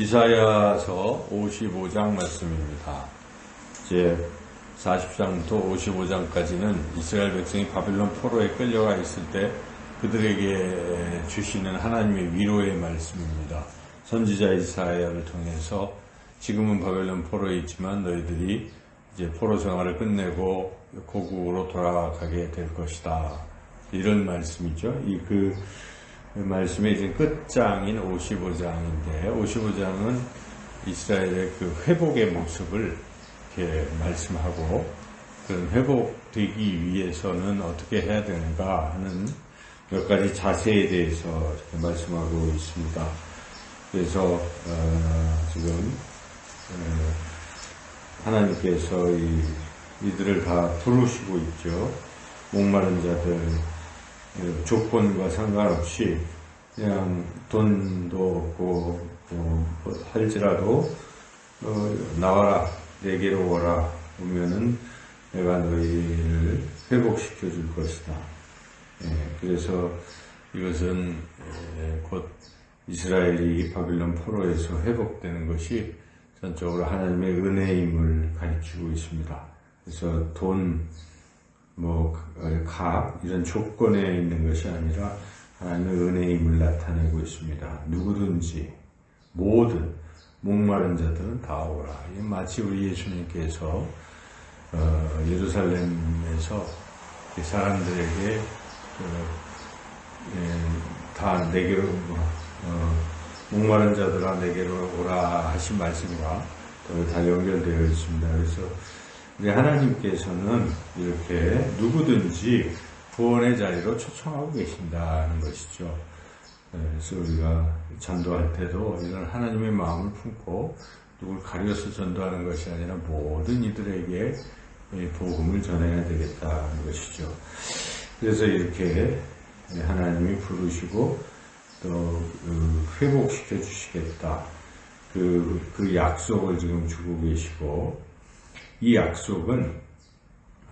이사야서 55장 말씀입니다. 이제 40장부터 55장까지는 이스라엘 백성이 바벨론 포로에 끌려가 있을 때 그들에게 주시는 하나님의 위로의 말씀입니다. 선지자 이사야를 통해서 지금은 바벨론 포로에 있지만 너희들이 이제 포로 생활을 끝내고 고국으로 돌아가게 될 것이다. 이런 말씀이죠. 그 말씀의 이제 끝장인 55장인데 55장은 이스라엘의 그 회복의 모습을 이렇게 말씀하고 그런 회복되기 위해서는 어떻게 해야 되는가 하는 몇 가지 자세에 대해서 이렇게 말씀하고 있습니다. 그래서 지금 하나님께서 이들을 다 부르시고 있죠. 목마른 자들 조건과 상관없이 그냥 돈도 없고 할지라도 나와라 내게로 오라 오면은 내가 너희를 회복시켜 줄 것이다. 그래서 이것은 곧 이스라엘이 바빌론 포로에서 회복되는 것이 전적으로 하나님의 은혜임을 가르치고 있습니다. 그래서 돈, 값 이런 조건에 있는 것이 아니라 하나님의 은혜임을 나타내고 있습니다. 누구든지 모든 목마른 자들은 다 오라. 마치 우리 예수님께서 예루살렘에서 사람들에게 다 내게로 목마른 자들아 내게로 오라 하신 말씀과 다 연결되어 있습니다. 그래서 우리 하나님께서는 이렇게 누구든지 구원의 자리로 초청하고 계신다는 것이죠. 그래서 우리가 전도할 때도 이런 하나님의 마음을 품고 누굴 가려서 전도하는 것이 아니라 모든 이들에게 복음을 전해야 되겠다는 것이죠. 그래서 이렇게 하나님이 부르시고 또 회복시켜 주시겠다. 그 약속을 지금 주고 계시고 이 약속은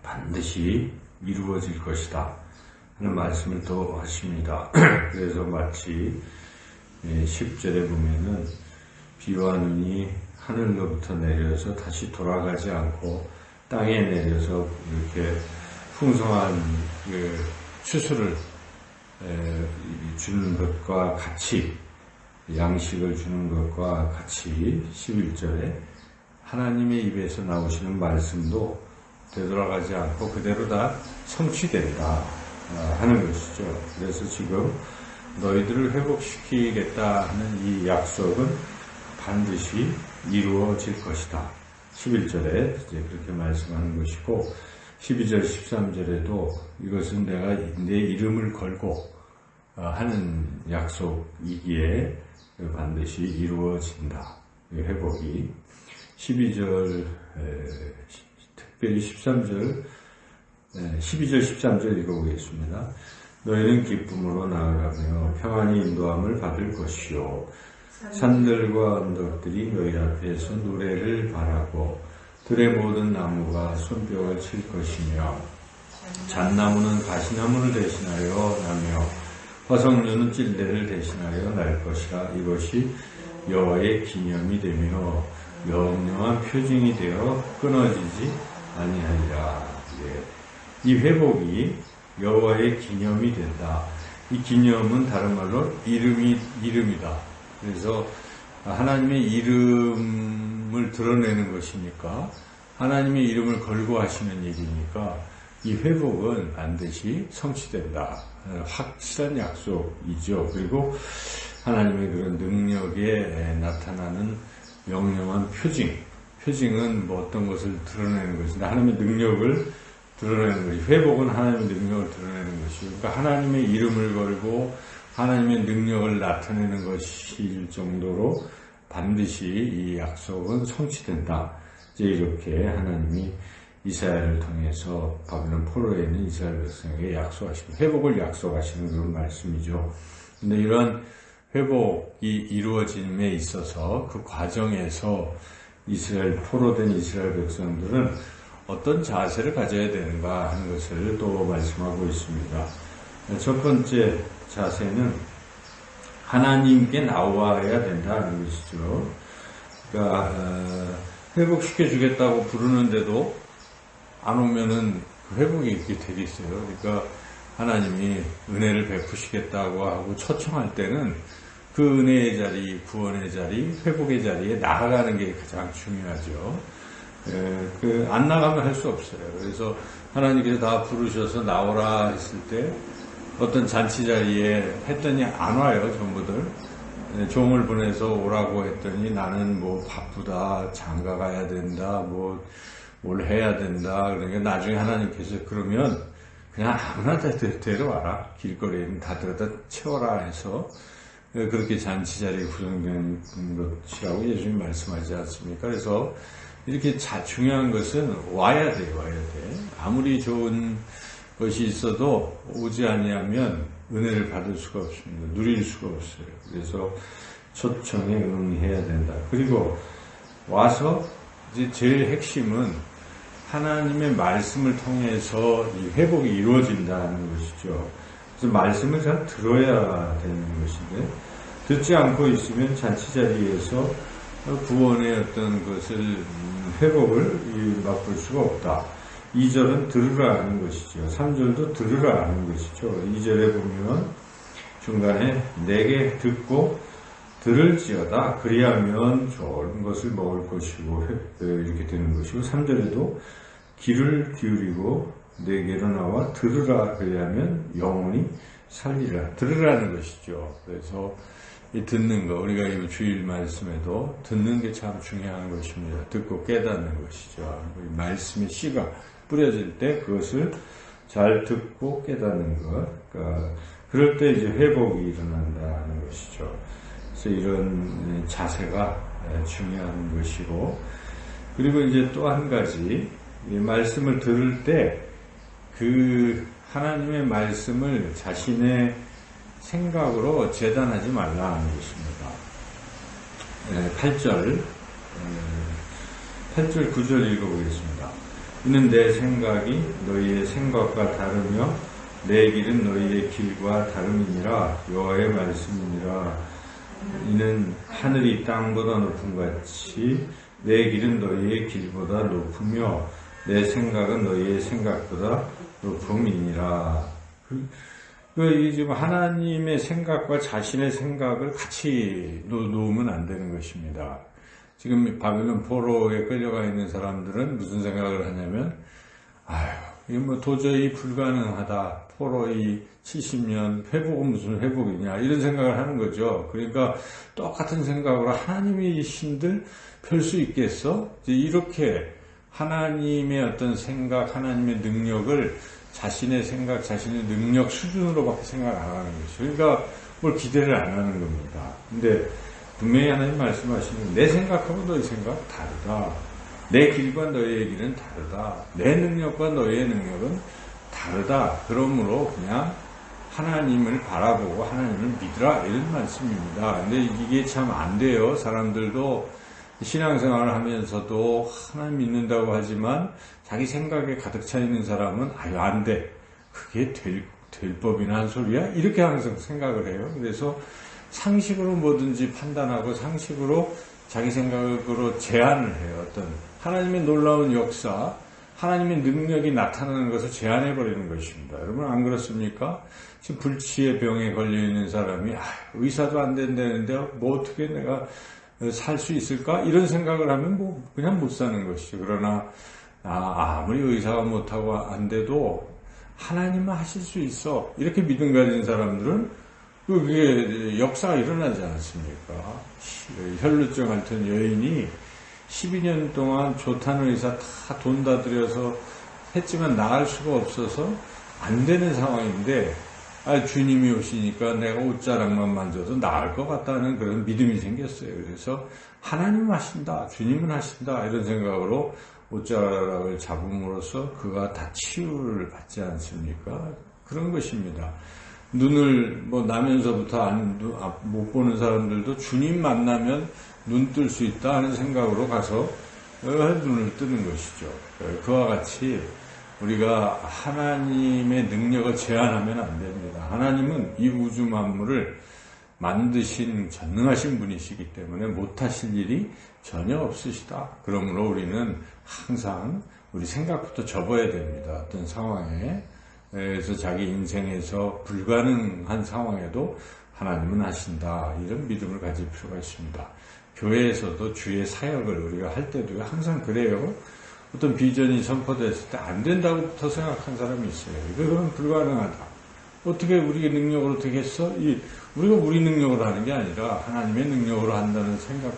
반드시 이루어질 것이다 하는 말씀을 또 하십니다. 그래서 마치 10절에 보면은 비와 눈이 하늘로부터 내려서 다시 돌아가지 않고 땅에 내려서 이렇게 풍성한 추수를 주는 것과 같이 양식을 주는 것과 같이 11절에 하나님의 입에서 나오시는 말씀도 되돌아가지 않고 그대로 다 성취된다 하는 것이죠. 그래서 지금 너희들을 회복시키겠다 하는 이 약속은 반드시 이루어질 것이다. 11절에 이제 그렇게 말씀하는 것이고 12절, 13절에도 이것은 내가 내 이름을 걸고 하는 약속이기에 반드시 이루어진다. 회복이 12절, 특별히 13절, 12절, 13절 읽어보겠습니다. 너희는 기쁨으로 나아가며 평안히 인도함을 받을 것이요 산들과 언덕들이 너희 앞에서 노래를 바라고 들의 모든 나무가 손뼉을 칠 것이며 잣나무는 가시나무를 대신하여 나며 화석류는 찔레를 대신하여 날 것이라. 이것이 여호와의 기념이 되며 영영한 표징이 되어 끊어지지 아니하리라. 이 회복이 여호와의 기념이 된다. 이 기념은 다른 말로 이름이다. 그래서 하나님의 이름을 드러내는 것이니까 하나님의 이름을 걸고 하시는 일이니까 이 회복은 반드시 성취된다. 확실한 약속이죠. 그리고 하나님의 그런 능력에 나타나는 명령한 표징은 어떤 것을 드러내는 것인데 하나님의 능력을 드러내는 것이 회복은 하나님의 능력을 드러내는 것이고 그러니까 하나님의 이름을 걸고 하나님의 능력을 나타내는 것일 정도로 반드시 이 약속은 성취된다. 이제 이렇게 하나님이 이사야를 통해서 바벨론 포로에 있는 이스라엘 백성에게 약속하시는 회복을 약속하시는 그런 말씀이죠. 근데 이러한 회복이 이루어짐에 있어서 그 과정에서 이스라엘 포로된 이스라엘 백성들은 어떤 자세를 가져야 되는가 하는 것을 또 말씀하고 있습니다. 첫 번째 자세는 하나님께 나와야 된다는 것이죠. 그러니까 회복시켜 주겠다고 부르는데도 안 오면은 회복이 이렇게 되겠어요. 그러니까 하나님이 은혜를 베푸시겠다고 하고 초청할 때는 그 은혜의 자리, 구원의 자리, 회복의 자리에 나아가는 게 가장 중요하죠. 안 나가면 할 수 없어요. 그래서 하나님께서 다 부르셔서 나오라 했을 때 어떤 잔치 자리에 했더니 안 와요, 전부들. 종을 보내서 오라고 했더니 나는 뭐 바쁘다, 장가 가야 된다, 뭘 해야 된다. 그러니까 나중에 하나님께서 그러면 그냥 아무나 다 데려와라. 길거리에 다 데려다 채워라 해서 그렇게 잔치 자리에 구성된 것이라고 예수님이 말씀하지 않습니까? 그래서 이렇게 중요한 것은 와야 돼. 아무리 좋은 것이 있어도 오지 아니하면 은혜를 받을 수가 없습니다. 누릴 수가 없어요. 그래서 초청에 응해야 된다. 그리고 와서 이제 제일 핵심은 하나님의 말씀을 통해서 이 회복이 이루어진다는 것이죠. 그래서 말씀을 잘 들어야 되는 것인데 듣지 않고 있으면 잔치 자리에서 구원의 어떤 것을 회복을 맛볼 수가 없다. 2절은 들으라 하는 것이죠. 3절도 들으라 하는 것이죠. 2절에 보면 중간에 내게 듣고 들을지어다. 그리하면 좋은 것을 먹을 것이고 이렇게 되는 것이고 3절에도 귀를 기울이고 내게로 나와 들으라. 그리하면 영원히 살리라. 들으라는 것이죠. 그래서 이 듣는 거, 우리가 이 주일 말씀에도 듣는 게 참 중요한 것입니다. 듣고 깨닫는 것이죠. 말씀의 씨가 뿌려질 때 그것을 잘 듣고 깨닫는 것. 그러니까 그럴 때 이제 회복이 일어난다는 것이죠. 그래서 이런 자세가 중요한 것이고, 그리고 이제 또 한 가지, 이 말씀을 들을 때 그 하나님의 말씀을 자신의 생각으로 재단하지 말라는 것입니다. 8절 9절 읽어보겠습니다. 이는 내 생각이 너희의 생각과 다르며 내 길은 너희의 길과 다름이니라. 여호와의 말씀이니라. 이는 하늘이 땅보다 높은 같이 내 길은 너희의 길보다 높으며 내 생각은 너희의 생각보다 높음이니라. 이게 지금 하나님의 생각과 자신의 생각을 같이 놓으면 안 되는 것입니다. 지금 바벨론 포로에 끌려가 있는 사람들은 무슨 생각을 하냐면, 이게 뭐 도저히 불가능하다. 포로 이 70년 회복은 무슨 회복이냐. 이런 생각을 하는 거죠. 그러니까 똑같은 생각으로 하나님이신들 별 수 있겠어? 이렇게 하나님의 어떤 생각, 하나님의 능력을 자신의 생각, 자신의 능력 수준으로밖에 생각 안 하는 것이죠. 그러니까 뭘 기대를 안 하는 겁니다. 근데 분명히 하나님 말씀하시는 내 생각하고 너의 생각 다르다. 내 길과 너의 길은 다르다. 내 능력과 너의 능력은 다르다. 그러므로 그냥 하나님을 바라보고 하나님을 믿으라. 이런 말씀입니다. 근데 이게 참 안 돼요. 사람들도 신앙생활을 하면서도 하나님 믿는다고 하지만 자기 생각에 가득 차 있는 사람은 안 돼. 그게 될 법이나 한 소리야? 이렇게 항상 생각을 해요. 그래서 상식으로 뭐든지 판단하고 상식으로 자기 생각으로 제안을 해요. 어떤 하나님의 놀라운 역사, 하나님의 능력이 나타나는 것을 제안해버리는 것입니다. 여러분 안 그렇습니까? 지금 불치의 병에 걸려있는 사람이 의사도 안 된다는데 뭐 어떻게 내가 살 수 있을까? 이런 생각을 하면 뭐 그냥 못 사는 것이죠. 그러나 아무리 의사가 못하고 안 돼도 하나님은 하실 수 있어. 이렇게 믿음 가진 사람들은 그게 역사가 일어나지 않습니까? 혈루증 앓던 여인이 12년 동안 좋다는 의사 다 돈 다 들여서 했지만 나을 수가 없어서 안 되는 상황인데 주님이 오시니까 내가 옷자락만 만져도 나을 것 같다는 그런 믿음이 생겼어요. 그래서 하나님은 하신다, 주님은 하신다 이런 생각으로 옷자락을 잡음으로써 그가 다 치유를 받지 않습니까? 그런 것입니다. 눈을 나면서부터 못 보는 사람들도 주님 만나면 눈 뜰 수 있다 하는 생각으로 가서 눈을 뜨는 것이죠. 그와 같이 우리가 하나님의 능력을 제한하면 안 됩니다. 하나님은 이 우주 만물을 만드신 전능하신 분이시기 때문에 못하실 일이 전혀 없으시다. 그러므로 우리는 항상 우리 생각부터 접어야 됩니다. 어떤 상황에. 그래서 자기 인생에서 불가능한 상황에도 하나님은 하신다. 이런 믿음을 가질 필요가 있습니다. 교회에서도 주의 사역을 우리가 할 때도 항상 그래요. 어떤 비전이 선포됐을 때 안 된다고부터 생각한 사람이 있어요. 이건 불가능하다. 어떻게 우리의 능력으로 되겠어? 우리가 우리 능력으로 하는 게 아니라 하나님의 능력으로 한다는 생각을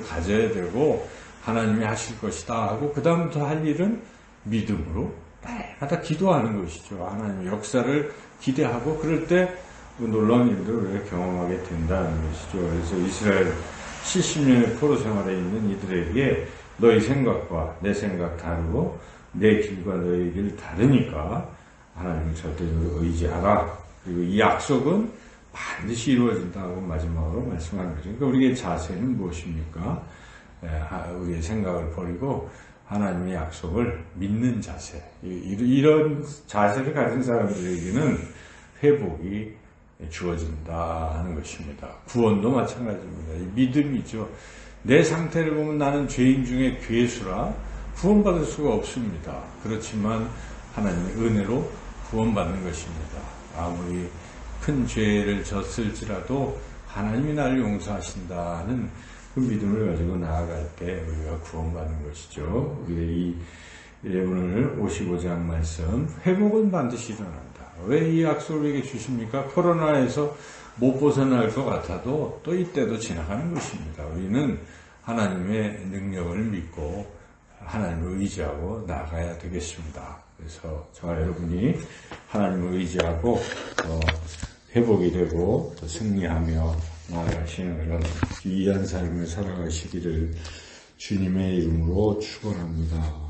가져야 되고 하나님이 하실 것이다 하고 그 다음부터 할 일은 믿음으로 날마다 기도하는 것이죠. 하나님의 역사를 기대하고 그럴 때 놀라운 일들을 우리가 경험하게 된다는 것이죠. 그래서 이스라엘 70년의 포로 생활에 있는 이들에게 너희 생각과 내 생각 다르고 내 길과 너희 길 다르니까 하나님을 절대로 의지하라. 그리고 이 약속은 반드시 이루어진다고 마지막으로 말씀하는 거죠. 그러니까 우리의 자세는 무엇입니까? 우리의 생각을 버리고 하나님의 약속을 믿는 자세. 이런 자세를 가진 사람들에게는 회복이 주어진다 하는 것입니다. 구원도 마찬가지입니다. 이 믿음이죠. 내 상태를 보면 나는 죄인 중에 괴수라 구원받을 수가 없습니다. 그렇지만 하나님의 은혜로 구원받는 것입니다. 아무리 큰 죄를 졌을지라도 하나님이 나를 용서하신다는 그 믿음을 가지고 나아갈 때 우리가 구원받는 것이죠. 우리의 이 오늘 55장 말씀, 회복은 반드시 일어난다. 왜 이 약속을 우리에게 주십니까? 코로나에서 못 벗어날 것 같아도 또 이때도 지나가는 것입니다. 우리는 하나님의 능력을 믿고 하나님을 의지하고 나아가야 되겠습니다. 그래서 저와 여러분이 하나님을 의지하고 회복이 되고 또 승리하며 나아가시는 그런 귀한 삶을 살아가시기를 주님의 이름으로 축원합니다.